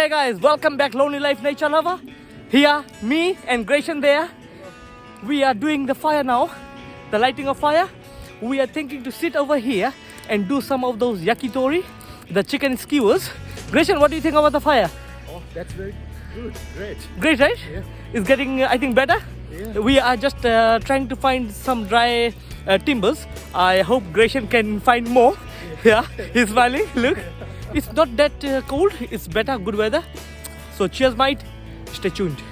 Hey guys, welcome back Lonely Life Nature Lover. Here, me and Grayson there. We are doing the fire now, the lighting of fire. We are thinking to sit over here and do some of those yakitori, the chicken skewers. Grayson, what do you think about the fire? Oh, that's very good. Great. Great, right? Yeah. It's getting, I think, better. Yeah. We are just trying to find some dry timbers. I hope Grayson can find more. Yeah, he's smiling. Look, it's not that cold. It's better, good weather. So cheers, mate. Stay tuned.